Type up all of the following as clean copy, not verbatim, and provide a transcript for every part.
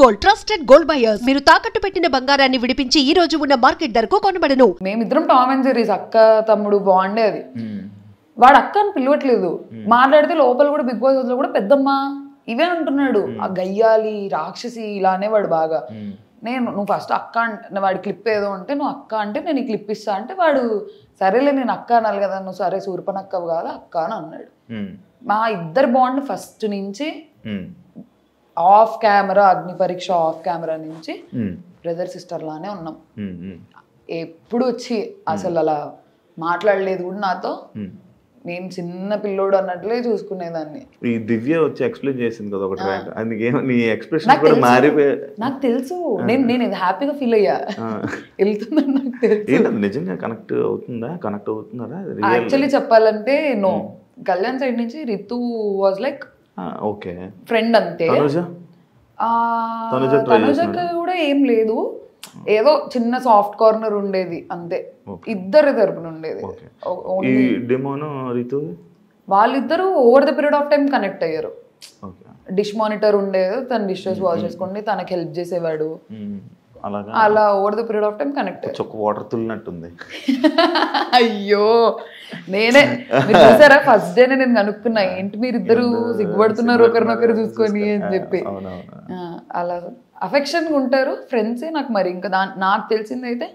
Gold trusted gold buyers మీరు తాకట్టు పెట్టిన బంగారాన్ని విడిపించి ఈ రోజు ఉన్న మార్కెట్ ధరకు కొనబడను. మేమిద్దరం టామ్ అండ్ జెర్రీస్ అక్క తమ్ముడు బాగుండే అది. వాడు అక్క అని పిలవట్లేదు, మాట్లాడితే లోపల కూడా బిగ్ బాస్ లో కూడా పెద్దమ్మ ఇవే అంటున్నాడు. ఆ గయ్యాలి రాక్షసి ఇలా అనేవాడు బాగా. నువ్వు ఫస్ట్ అక్క అంటే వాడి క్లిప్ ఏదో అంటే నువ్వు అక్క అంటే నేను ఈ క్లిప్ ఇస్తా అంటే వాడు సరేలే నేను అక్క అనాలి కదా, నువ్వు సరే సూర్పనక్క కాదు అక్క అని అన్నాడు. మా ఇద్దరు బాండ్ ఫస్ట్ నుంచి ఆఫ్ కెమెరా, అగ్ని పరీక్ష ఆఫ్ కెమెరా నుంచి బ్రదర్ సిస్టర్ లానే ఉన్నాం. ఎప్పుడు వచ్చి అసలు అలా మాట్లాడలేదు కూడా నాతో. నేను చిన్న పిల్లోడు అన్నట్లే చూసుకునేదాన్ని. ఈ దివ్య వచ్చి ఎక్స్ప్లెయిన్ చేసింది కదా ఒకటి, అందుకే నీ ఎక్స్ప్రెషన్ కూడా మారిపోయి నాకు తెలుసు. నేను హ్యాపీగా ఫీల్ అయ్యా వెళ్తుందని నాకు తెలుసు. నిజంగా కనెక్ట్ అవుతున్నారా? యాక్చువల్లీ చెప్పాలంటే నో, కళ్యాణ్ సైడ్ నుంచి Ritu was like okay friend అంతే. తనుజకి కూడా ఏం లేదు, ఏదో చిన్న సాఫ్ట్ కార్నర్ ఉండేది అంతే, ఇద్దరి తరపున ఉండేది. వాళ్ళిద్దరూ over the period of time connect అయ్యారు. డిష్ మానిటర్ ఉండేది, తన డిషెస్ వాష్ చేసుకోండి, తనకి హెల్ప్ చేసేవాడు. అలా over the period of time connect. Water తుల్లినట్టుంది. అయ్యో నేనే చూసారా ఫస్ట్ డే నేను కనుక్కున్నా, ఏంటి మీరు ఇద్దరు సిగ్గుపడుతున్నారు ఒకరినొకరు చూసుకొని అని చెప్పి. అలా అఫెక్షన్ ఉంటారు ఫ్రెండ్సే. నాకు మరి ఇంకా నాకు తెలిసింది అయితే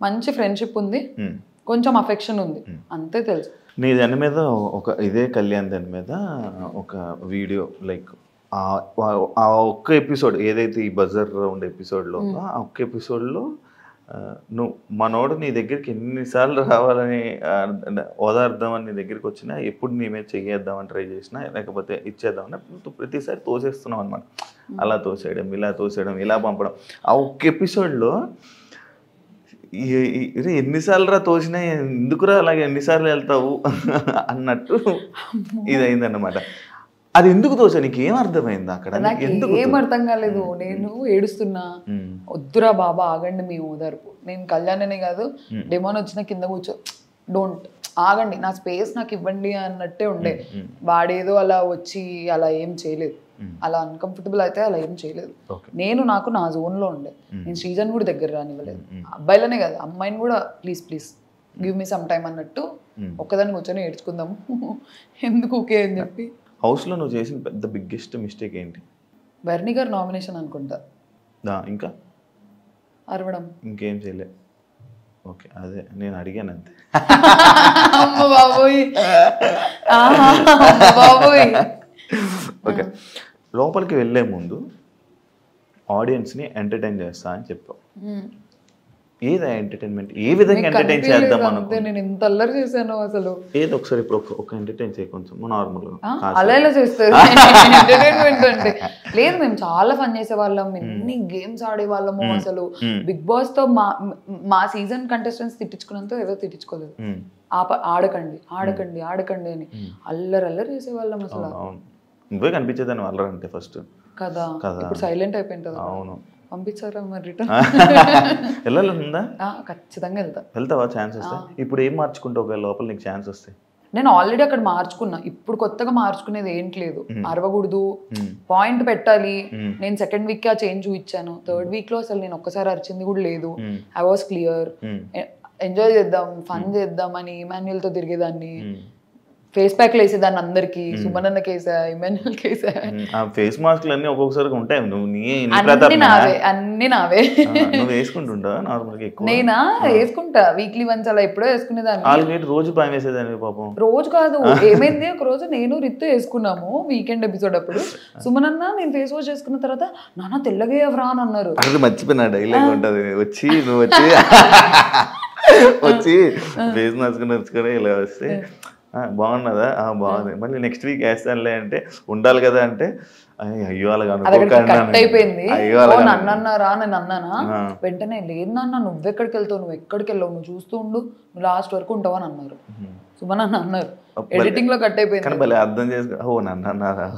మంచి ఫ్రెండ్షిప్ ఉంది, కొంచెం అఫెక్షన్ ఉంది అంతే తెలుసు. నీ దాని మీద ఇదే కళ్యాణ్ దాని మీద ఒక వీడియో లైక్ ఆ ఒక్క ఎపిసోడ్ ఏదైతే ఈ బజర్ రౌండ్ ఎపిసోడ్లో ఆ ఒక్క ఎపిసోడ్లో నువ్వు మనోడు నీ దగ్గరికి ఎన్నిసార్లు రావాలని ఓదార్దామని నీ దగ్గరికి వచ్చినా, ఎప్పుడు నీ మీద చెయ్యేద్దామని ట్రై చేసినా, లేకపోతే ఇచ్చేద్దామని ప్రతిసారి తోసేస్తున్నావు అనమాట. అలా తోసేయడం, ఇలా తోసేయడం, ఇలా పంపడం. ఆ ఒక్క ఎపిసోడ్లో ఎన్నిసార్లు రా తోసినా ఎందుకురా అలాగే ఎన్నిసార్లు వెళ్తావు అన్నట్టు ఇది అయిందన్నమాట. అది ఎందుకు తోచా? నీకు ఏం అర్థమైంది అక్కడ? ఏం అర్థం కాలేదు. నేను ఏడుస్తున్నా, వద్దురా బాబా ఆగండి మీ ఓదార్పు. నేను కళ్యాణనే కాదు, డెమోన్ వచ్చిన కింద కూర్చో, డోంట్ ఆగండి, నా స్పేస్ నాకు ఇవ్వండి అన్నట్టే ఉండే. వాడేదో అలా వచ్చి అలా ఏం చేయలేదు, అలా అన్కంఫర్టబుల్ అయితే అలా ఏం చేయలేదు. నాకు నా జోన్లో ఉండే. నేను శ్రీజన్ కూడా దగ్గర రానివ్వలేదు, అబ్బాయిలనే కాదు అమ్మాయిని కూడా please please give me some time అన్నట్టు ఒక్కదాన్ని కూర్చొని ఏడ్చుకుందాము ఎందుకు ఓకే అని చెప్పి. హౌస్లో నువ్వు చేసిన పెద్ద బిగ్గెస్ట్ మిస్టేక్ ఏంటి? బర్నీ గారు నామినేషన్ అనుకుంటా. ఇంకా అరవడం, ఇంకేం చేయలే. ఓకే, అదే నేను అడిగాను అంతే. ఓకే, లోపలికి వెళ్ళే ముందు ఆడియన్స్ని ఎంటర్టైన్ చేస్తా అని చెప్పావు. ఏదా ఎంటర్టైన్మెంట్? ఏ విధంగా ఎంటర్టైన్ చేద్దాం అనుకో. నేను ఎంత అల్లరి చేశాను అసలు. ఏదో ఒకసారి ఇప్పుడు ఒక ఎంటర్టైన్ చేయ కొంచెం నార్మల్ అలా ఎలా చేస్తారు ఎంటర్టైన్మెంట్ అంటే? లేదు, మేము చాలా ఫన్ చేసే వాళ్ళం, ఎన్ని గేమ్స్ ఆడే వాళ్ళము. అసలు బిగ్ బాస్ తో మా సీజన్ కంటెస్టెంట్స్ తిట్టించుకున్నంత ఏదో తిట్టించుకోలేదు. ఆడకండి ఆడకండి ఆడకండి అని అల్లరి చేసేవాళ్ళం అసలు. నువ్వే కనిపించేదాన్ని అల్లరి అంటే ఫస్ట్ కదా. ఇప్పుడు సైలెంట్ అయిపోయింది కదా. అవును, పంపించారా మరి రిటర్న్? వెళ్ళాలందా? ఖచ్చితంగా వెళ్తావా? ఛాన్స్ వస్తే ఇప్పుడు ఏం మార్చుకుంటావు లోపల నీకు ఛాన్స్ వస్తే? నేను ఆల్రెడీ అక్కడ మార్చుకున్నా, ఇప్పుడు కొత్తగా మార్చుకునేది ఏంటి లేదు. అరవకూడదు, పాయింట్ పెట్టాలి. నేను సెకండ్ వీక్ ఆ చేంజ్ చూపించాను, థర్డ్ వీక్ లో అసలు నేను ఒక్కసారి అరిచింది కూడా లేదు. I was clear. ఎంజాయ్ చేద్దాం, ఫన్ చేద్దాం అని ఇమాన్యుయల్ తో తిరిగేదాన్ని. ఫేస్ ప్యాక్లు వేసేదాన్ని అందరికి, సుమనన్న కేసా, ఇమాన్యుయల్ కేసా. ఫేస్ మాస్క్లు అన్ని ఒక్కొక్కసారి ఉంటాయి. అన్ని నావే. వేసుకుంటుంటా నార్మల్ గా? నేనా వేసుకుంటా, వీక్లీ వన్స్ అలా ఎప్పుడో వేసుకునేదాన్ని. రోజు భయం వేసేదాన్ని పాపం. రోజు కాదు, ఏమైంది ఒక రోజు నేను రిత్తు వేసుకున్నాము వీకెండ్ ఎపిసోడ్ అప్పుడు. సుమనన్న నేను ఫేస్ వాష్ చేసుకున్న తర్వాత నాన్న తెల్లగా ఎవరా అని అన్నారు. మర్చిపోయినా డైలాగ్ ఉంటది, వచ్చి నువ్వు వచ్చి ఫేస్ మాస్క్ నచ్చుకొని ఇలా వస్తే బాగున్నదా? బాగుంది, మళ్ళీ నెక్స్ట్ వీక్ వేస్తానులే అంటే ఉండాలి కదా అంటే అయ్యో అలాగా అయిపోయింది. నన్నన్నారా నేను అన్నానా? వెంటనే లేదు నాన్న నువ్వెక్కడికి వెళ్తావు, నువ్వు ఎక్కడికి వెళ్ళావు, నువ్వు చూస్తూ ఉండు, నువ్వు లాస్ట్ వరకు ఉంటావు అని అన్నారు. సుమన్ అన్నారు. ఎడిటింగ్ లో కట్ అయిపోయింది. అర్థం చేసుకో, ఓ నన్నన్నారా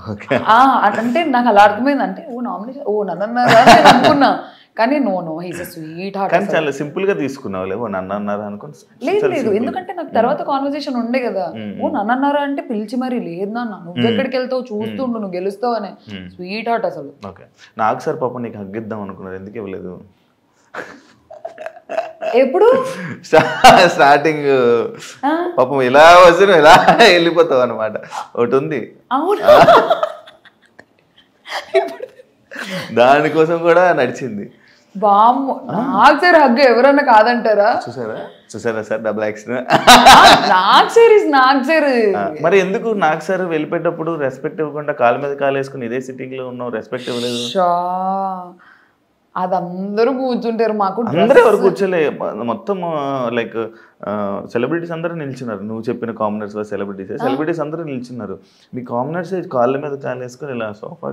అంటే నాకు అలా అర్థమైంది. అంటే ఓ నామినేషన్, ఓ నన్నన్నారా అనుకున్నా. కానీ no he's a sweet heart. కానీ చాలా సింపుల్ గా తీసుకున్నావు లేవో నన్ను అన్నారా అనుకోండి. లేదు ఎందుకంటే నాకు తర్వాత కాన్వర్సేషన్ ఉండే కదా, ఓ నన్ను అన్నారా అంటే పిలిచి మరి లేదు నాన్న నువ్వు ఎక్కడికి వెళ్తావు చూస్తుండు నువ్వు గెలుస్తావు అనే స్వీట్ హార్ట్ అసలు. ఓకే నాకు సార్ పాపం నీకు హగ్గిద్దాం అనుకున్నారు, ఎందుకు ఇవ్వలేదు? ఎప్పుడు స్టార్టింగ్ పాపం ఇలా వచ్చి ఇలా వెళ్ళిపోతావు అనమాట, ఒకటి ఉంది. అవును దానికోసం కూడా నడిచింది. బామ్మ నాకు సార్ హగ్గు ఎవరన్నా కాదంటారా? చూసారా సార్ డబుల్ యాక్షన్. నాకు సార్ మరి ఎందుకు నాకు సార్ వెళ్ళిపోయేటప్పుడు రెస్పెక్ట్ ఇవ్వకుండా కాలు మీద కాలు వేసుకుని ఇదే సిట్టింగ్ లో ఉన్నావు, రెస్పెక్ట్ ఇవ్వలేదు? అది అందరూ కూర్చుంటారు, మాకు అందరూ ఎవరు కూర్చోలే, మొత్తం లైక్ సెలబ్రిటీస్ అందరూ నిల్చున్నారు. నువ్వు చెప్పిన కామనర్స్ సెలబ్రిటీస్ అందరూ నిల్చున్నారు. మీ కామనర్స్ కాళ్ళ మీద కాలు వేసుకొని ఇలా సోఫా.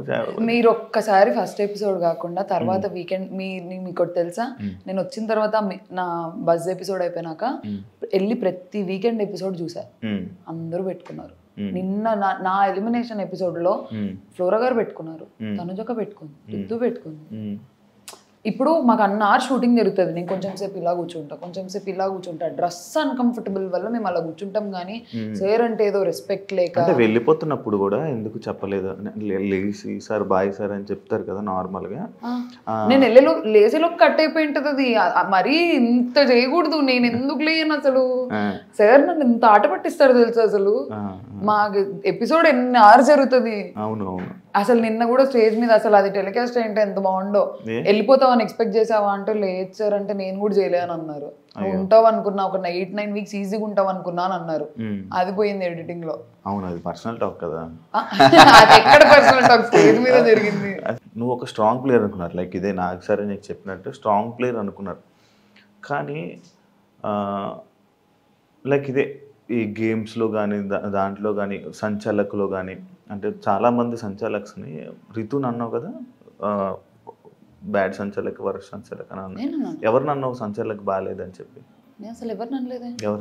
మీరు ఒక్కసారి ఫస్ట్ ఎపిసోడ్ కాకుండా తర్వాత వీకెండ్ మీకు తెలుసా, నేను వచ్చిన తర్వాత నా బజ్ ఎపిసోడ్ అయిపోయినాక వెళ్ళి ప్రతి వీకెండ్ ఎపిసోడ్ చూసా, అందరూ పెట్టుకున్నారు. నిన్న నా ఎలిమినేషన్ ఎపిసోడ్ లో ఫ్లోరా గారు పెట్టుకున్నారు, తనుజక పెట్టుకుంది, రిద్దు పెట్టుకుంది. ఇప్పుడు మాకు అన్నారు షూటింగ్ జరుగుతుంది, నేను కొంచెం సేపు ఇలా కూర్చుంటా, డ్రెస్ అన్కంఫర్టబుల్ వల్ల మేము అలా కూర్చుంటాం. కానీ సార్ అంటే ఏదో రెస్పెక్ట్ లేక. అంటే వెళ్ళిపోతున్నప్పుడు కూడా ఎందుకు చెప్పలేదు? లేసి సార్ బాయ్ సార్ అని చెప్తారు కదా నార్మల్ గా. నేను లేసీలో కట్ అయిపోయి ఉంటది అది, మరీ ఇంత చేయకూడదు. నేను ఎందుకు లేను అసలు, సార్ నన్ను ఇంత ఆట పట్టిస్తారు తెలుసు అసలు. మాకు ఎపిసోడ్ ఎన్ని అవర్స్ జరుగుతుంది. అవును అసలు నిన్న కూడా స్టేజ్ మీద అసలు అది టెలికాస్ట్ ఏంటో ఎంత బాగుండో, వెళ్ళిపోతావని ఎక్స్పెక్ట్ చేసావా అంటే లేదు సార్ అంటే నేను కూడా చేయలేను అన్నారు. ఉంటావు అనుకున్నా, ఒక 8-9 వీక్స్ ఈజీగా ఉంటావు అనుకున్నా అని అన్నారు. అది పోయింది ఎడిటింగ్ లో. అవును అది పర్సనల్ టాక్ కదా, అది ఎక్కడ పర్సనల్ టాక్, స్టేజ్ మీద జరిగింది. నువ్వు ఒక స్ట్రాంగ్ ప్లేయర్ అనుకున్నారు, లైక్ ఇదే నాకు సరే నీకు చెప్పినట్టు స్ట్రాంగ్ ప్లేయర్ అనుకున్నారు. కానీ లైక్ ఇదే ఈ గేమ్స్లో కానీ దాంట్లో కానీ సంచాలకులో కానీ, అంటే చాలామంది సంచాలక్స్ని రితుని అన్నావు కదా, బ్యాడ్ సంచాలక్ వరస్ట్ సంచాలక్ అని అన్నావు. ఎవరిని అన్నావు సంచాలక్ బాగాలేదని చెప్పి? అసలు ఎవరు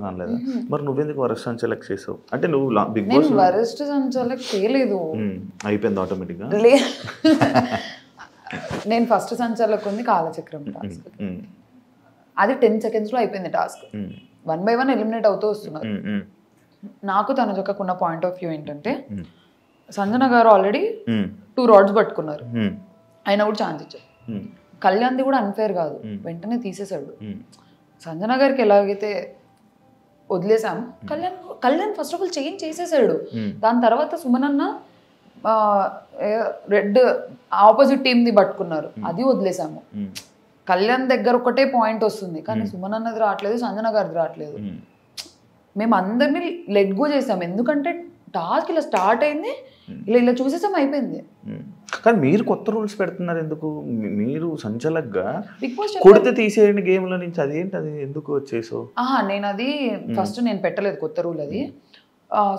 అనలేదా? మరి నువ్వెందుకు వరస్ట్ సంచాలక్ చేసావు? అంటే నువ్వు బిగ్ బాస్ వరస్ట్ సంచాలక్ చేయలేదు, అయిపోయింది ఆటోమేటిక్గా. నేను ఫస్ట్ సంచాలక్ ఉంది కాలచక్రం టాస్క్, అది 10 seconds లో అయిపోయింది టాస్క్. 1 by 1 ఎలిమినేట్ అవుతూ వస్తున్నారు. నాకు తనుజకకున్న పాయింట్ ఆఫ్ వ్యూ ఏంటంటే, సంజన గారు ఆల్రెడీ 2 rods పట్టుకున్నారు, అయినా కూడా ఛాన్స్ ఇచ్చారు. కళ్యాణ్ది కూడా అన్ఫేర్ కాదు, వెంటనే తీసేశాడు. సంజన గారికి ఎలాగైతే వదిలేసాము, Kalyan first of all change చేసేసాడు. దాని తర్వాత సుమన్ అన్న రెడ్ ఆపోజిట్ టీమ్ది పట్టుకున్నారు, అది వదిలేసాము. కళ్యాణ్ దగ్గర ఒకటే పాయింట్ వస్తుంది, కానీ సుమన్ అన్నది రావట్లేదు, సంజన గారిది రావట్లేదు. మేము అందరినీ లెట్ గో చేసాం, ఎందుకంటే టాస్క్ ఇలా స్టార్ట్ అయింది, ఇలా చూసేసాం, అయిపోయింది. కానీ మీరు కొత్త రూల్స్ పెడుతున్నారు ఎందుకు? మీరు సంచలక్గా బిగ్ బాస్ కొడితే తీసేయండి గేమ్లో నుంచి, అదేంటి అది ఎందుకు వచ్చేసావు? నేను అది ఫస్ట్ నేను పెట్టలేదు కొత్త రూల్. అది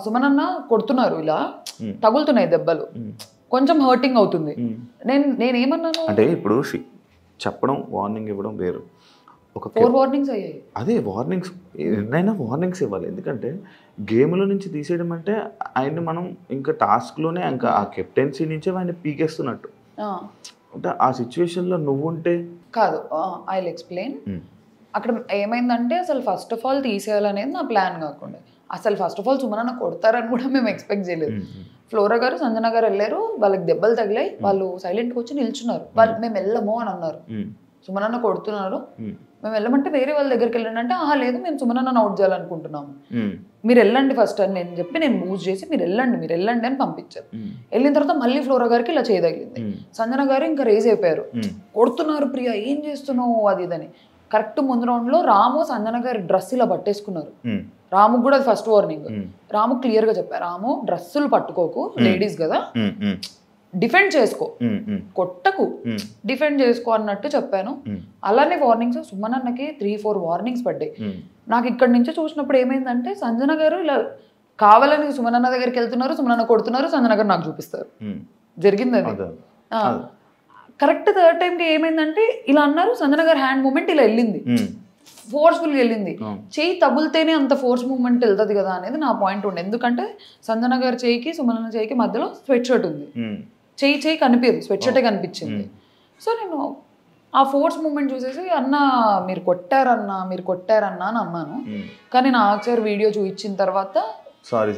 సుమన్ అన్న కొడుతున్నారు, ఇలా తగులుతున్నాయి దెబ్బలు, కొంచెం హర్టింగ్ అవుతుంది. నేనేమన్నాను అంటే ఇప్పుడు చెప్పడం వార్నింగ్ ఇవ్వడం వేరు, ఒక 4 warnings అయ్యాయి. అదే వార్నింగ్స్, ఎన్నైనా వార్నింగ్స్ ఇవ్వాలి. ఎందుకంటే గేమ్లో నుంచి తీసేయడం అంటే ఆయన్ని మనం ఇంకా టాస్క్లోనే ఇంకా ఆ కెప్టెన్సీ నుంచే ఆయన పీకేస్తున్నట్టు. అంటే ఆ సిచ్యువేషన్లో నువ్వు ఉంటే కాదు. I will explain. అక్కడ ఏమైందంటే అసలు ఫస్ట్ ఆఫ్ ఆల్ తీసేయాలనేది నా ప్లాన్ కాకుండా, అసలు ఫస్ట్ ఆఫ్ ఆల్ సుమనన్న కొడతారని కూడా మేము ఎక్స్పెక్ట్ చేయలేదు. ఫ్లోరా గారు సంజన గారు వెళ్ళారు, వాళ్ళకి దెబ్బలు తగిలాయి, వాళ్ళు సైలెంట్గా వచ్చి నిల్చున్నారు. వాళ్ళు మేము వెళ్ళము అని అన్నారు. సుమనన్న కొడుతున్నారు, మేము వెళ్ళమంటే వేరే వాళ్ళ దగ్గరికి వెళ్ళండి అంటే, లేదు మేము సుమనన్న అవుట్ చేయాలనుకుంటున్నాము, మీరు వెళ్ళండి ఫస్ట్ అని నేను చెప్పి నేను మూవ్ చేసి మీరు వెళ్ళండి అని పంపించారు. వెళ్ళిన తర్వాత మళ్ళీ ఫ్లోరా గారికి ఇలా చేయదగిలింది. సంజన గారు ఇంకా రేజ్ అయిపోయారు, కొడుతున్నారు ప్రియా ఏం చేస్తున్నావు అది ఇదని. కరెక్ట్ ముందు రౌండ్లో రాము సంజన గారి డ్రెస్ ఇలా పట్టేసుకున్నారు. రాముకు కూడా అది ఫస్ట్ వార్నింగ్. రాము క్లియర్ గా చెప్పారు, రాము డ్రెస్సులు పట్టుకోకు, లేడీస్ కదా, డిఫెండ్ చేసుకో, కొట్టకు, డిఫెండ్ చేసుకో అన్నట్టు చెప్పాను. అలానే వార్నింగ్స్ సుమనన్నకి 3-4 వార్నింగ్స్ పడ్డాయి. నాకు ఇక్కడ నుంచి చూసినప్పుడు ఏమైందంటే, సంజన గారు ఇలా కావాలని సుమనన్న దగ్గరికి వెళ్తున్నారు, సుమనన్న కొడుతున్నారు, సంజన గారు నాకు చూపిస్తారు, జరిగింది అది. కరెక్ట్ థర్డ్ టైంకి ఏమైందంటే ఇలా అన్నారు, సంజన గారు హ్యాండ్ మూమెంట్ ఇలా వెళ్ళింది, ఫోర్స్ఫుల్గా వెళ్ళింది. చెయ్యి తగులుతేనే అంత ఫోర్స్ మూమెంట్ వెళ్తుంది కదా అనేది నా పాయింట్ ఉండే. ఎందుకంటే సంజన గారి చేయికి సుమనన్న చేయికి మధ్యలో స్వెట్ షర్ట్ ఉంది, చెయ్యి కనిపించదు, స్వెట్ షర్టే కనిపించింది. సో నేను ఆ ఫోర్స్ మూమెంట్ చూసేసి అన్న మీరు కొట్టారన్నా అని అన్నాను. కానీ నాకు సార్ వీడియో చూపించిన తర్వాత సారీ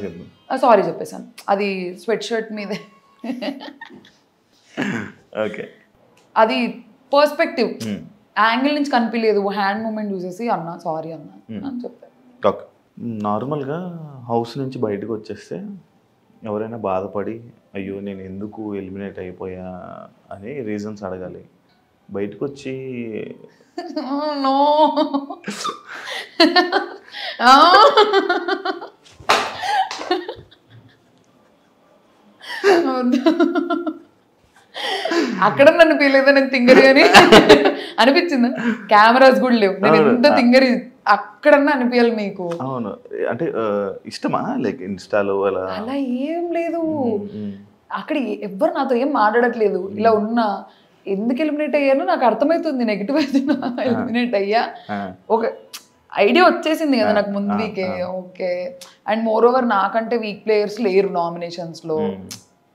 చెప్పేసాను. అది స్వెట్ షర్ట్ మీదే. ఓకే, అది పర్స్పెక్టివ్ యాంగిల్ నుంచి కనిపించలేదు. హ్యాండ్ మూమెంట్ చూసేసి అన్న సారీ అన్న అని చెప్పాను. ఓకే. నార్మల్గా హౌస్ నుంచి బయటకు వచ్చేస్తే ఎవరైనా బాధపడి అయ్యో నేను ఎందుకు ఎలిమినేట్ అయిపోయా అని రీజన్స్ అడగాలి. బయటకు వచ్చి నో అక్కడ నన్ను ఫీల్ నేను తింగరి అని అనిపించింది. కెమెరాస్ కూడా లేవు, నేను ఎంత తింగరి అక్కడన్నా అనిపించాలి మీకు. అవును, అంటే ఇష్టమా లైక్ ఇన్స్టాలో అలా? అలా ఏం లేదు, అక్కడ ఎవ్వరు నాతో ఏం మాట్లాడట్లేదు. ఇలా ఉన్నా ఎందుకు ఎలిమినేట్ అయ్యానో నాకు అర్థమవుతుంది. నెగిటివ్ అయితే ఎలిమినేట్ అయ్యా ఒక ఐడియా వచ్చేసింది కదా నాకు ముందు వీకే. ఓకే, అండ్ మోర్ ఓవర్ నాకంటే వీక్ ప్లేయర్స్ లేరు నామినేషన్స్లో.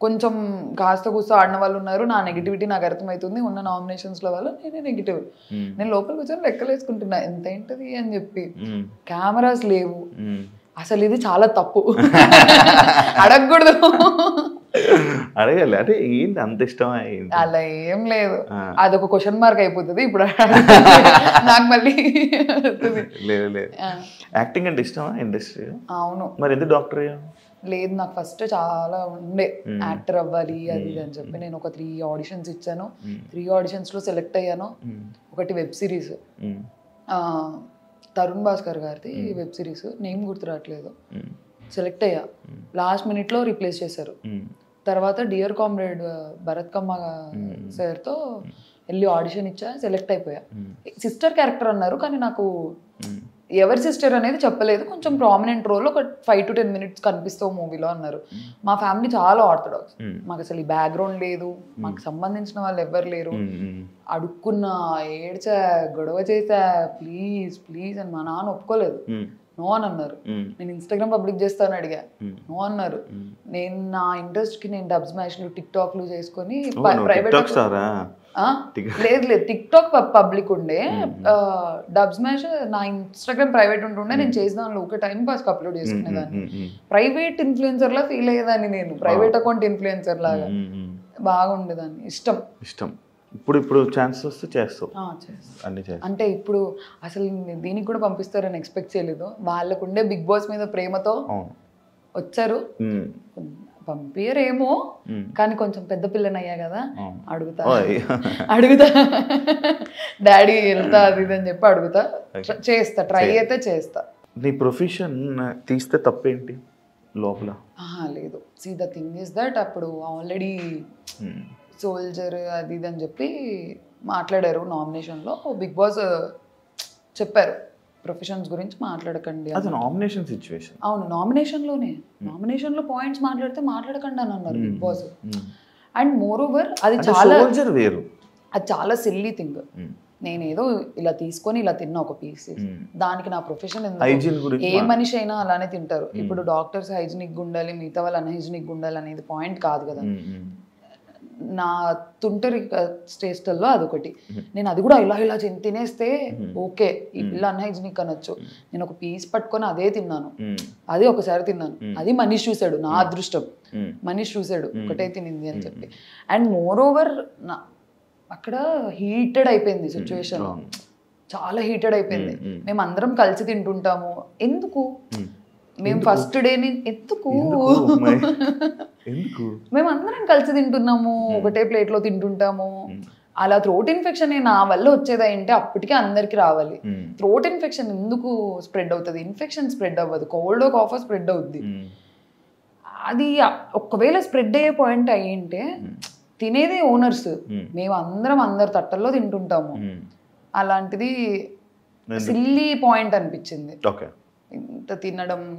కొంచెం కాస్త కూస్త ఆడిన వాళ్ళు ఉన్నారు. నా నెగిటివిటీ నాకు అర్థమవుతుంది. ఉన్న నామినేషన్స్లో వాళ్ళు నేనే నెగిటివ్. నేను లోపలికి వచ్చాను లెక్కలు వేసుకుంటున్నా ఎంత ఏంటది అని చెప్పి. కెమెరాస్ లేవు, అసలు ఇది చాలా తప్పు, అడగకూడదు. అడగాలి. అంటే ఏంటి అంత ఇష్టమా? అలా ఏం లేదు, అదొక క్వశ్చన్ మార్క్ అయిపోతుంది ఇప్పుడు నాకు మళ్ళీ. లేదు లేదు, యాక్టింగ్ అంటే ఇష్టమా ఇండస్ట్రీ? అవును. మరి ఎందుకు డాక్టర్? లేదు, నాకు ఫస్ట్ చాలా ఉండే యాక్టర్ అవ్వాలి అది ఇది అని చెప్పి. నేను ఒక 3 ఆడిషన్స్ ఇచ్చాను. 3 ఆడిషన్స్లో సెలెక్ట్ అయ్యాను. ఒకటి వెబ్ సిరీస్, తరుణ్ భాస్కర్ గారిది వెబ్ సిరీస్, నేమ్ గుర్తు రావట్లేదు. సెలెక్ట్ అయ్యా, లాస్ట్ మినిట్లో రీప్లేస్ చేశారు. తర్వాత డియర్ కామ్రేడ్ భరత్ కమ్మ సార్తో వెళ్ళి ఆడిషన్ ఇచ్చా, సెలెక్ట్ అయిపోయా. సిస్టర్ క్యారెక్టర్ అన్నారు, కానీ నాకు ఎవరి సిస్టర్ అనేది చెప్పలేదు. కొంచెం ప్రామినెంట్ రోల్, ఒక 5 to 10 minutes కనిపిస్తావు మూవీలో అన్నారు. మా ఫ్యామిలీ చాలా ఆర్థడాక్స్, మాకు అసలు ఈ బ్యాక్గ్రౌండ్ లేదు, మాకు సంబంధించిన వాళ్ళు ఎవ్వరు లేరు. అడుక్కున్నా, ఏడ్చా, గొడవ చేసా, ప్లీజ్ ప్లీజ్ అని. మా నాన్న ఒప్పుకోలేదు, నో అని అన్నారు. నేను ఇన్స్టాగ్రామ్ పబ్లిక్ చేస్తాను అడిగా, నో అన్నారు. నేను నా ఇంట్రెస్ట్కి నేను డబ్ స్మాష్లు టిక్టాక్లు చేసుకొని ప్రైవేట్ లేదు టిక్ టాక్ పబ్లిక్ ఉండే, డబ్ స్మాష్ నా ఇన్స్టాగ్రామ్ ప్రైవేట్ ఉంటుండే. నేను చేసేదాన్ని ఒక టైం పాస్కి అప్లోడ్ చేసుకునేదాన్ని. ప్రైవేట్ ఇన్ఫ్లుయెన్సర్ లా ఫీల్ అయ్యేదాన్ని నేను, ప్రైవేట్ అకౌంట్ ఇన్ఫ్లుయెన్సర్ లాగా బాగుండేదాన్ని. ఇష్టం. ఇప్పుడు ఛాన్స్ వస్తే చేస్తావు అన్ని? అంటే ఇప్పుడు అసలు దీనికి కూడా పంపిస్తారని ఎక్స్పెక్ట్ చేయలేదు. వాళ్ళకుండే బిగ్ బాస్ మీద ప్రేమతో వచ్చారు. పంపియరేమో, కానీ కొంచెం పెద్ద పిల్లనయ్యా కదా, అడుగుతా డాడీ వెళ్తా అది ఇది అని చెప్పి అడుగుతా, చేస్తా, ట్రై అయితే చేస్తా. నీ ప్రొఫెషన్ తీస్తే తప్పేంటి లోపల? లేదు, see the thing is that అప్పుడు ఆల్రెడీ సోల్జర్ అది ఇది అని చెప్పి మాట్లాడారు నామినేషన్లో. బిగ్ బాస్ చెప్పారు ప్రొఫెషన్స్ గురించి మాట్లాడకండి. అది నామినేషన్ సిచ్యువేషన్. అవును, నామినేషన్లో పాయింట్స్ మాట్లాడకండి అని అన్నారు big boss. And moreover అది చాలా సిల్లీ థింగ్. నేనేదో ఇలా తీసుకొని ఇలా తిన్నా ఒక పీస్, దానికి నా ప్రొఫెషన్ ఏ మనిషి అయినా అలానే తింటారు. ఇప్పుడు డాక్టర్స్ హైజీనిక్ ఉండాలి, మిగతా వాళ్ళు అన్హైజీనిక్ ఉండాలి అనేది పాయింట్ కాదు కదా. నా తుంటరి స్టేస్టల్లో అదొకటి. నేను అది కూడా ఇలా తినేస్తే ఓకే, ఈ పిల్ల అన్హైజీనిక్ అనొచ్చు. నేను ఒక పీస్ పట్టుకొని అదే తిన్నాను, అది ఒకసారి తిన్నాను. అది మనీష్ చూశాడు, నా అదృష్టం. మనీష్ చూశాడు ఒకటే తినింది అని చెప్పి. అండ్ మోర్ ఓవర్ అక్కడ హీటెడ్ అయిపోయింది సిచ్యువేషన్, చాలా హీటెడ్ అయిపోయింది. మేము అందరం కలిసి తింటుంటాము. ఎందుకు మేము ఫస్ట్ డే ఎందుకు మేము అందరం కలిసి తింటున్నాము, ఒకటే ప్లేట్లో తింటుంటాము. అలా థ్రోట్ ఇన్ఫెక్షన్ నా వల్ల వచ్చేది అంటే అప్పటికే అందరికి రావాలి. థ్రోట్ ఇన్ఫెక్షన్ ఎందుకు స్ప్రెడ్ అవుతుంది? ఇన్ఫెక్షన్ స్ప్రెడ్ అవ్వదు, కోల్డ్ కాఫ్ స్ప్రెడ్ అవుద్ది. అది ఒకవేళ స్ప్రెడ్ అయ్యే పాయింట్ అయ్యింటే తినేది ఓనర్స్, మేము అందరం అందరి తట్టల్లో తింటుంటాము. అలాంటిది సిల్లీ పాయింట్ అనిపించింది ఇంత తినడం.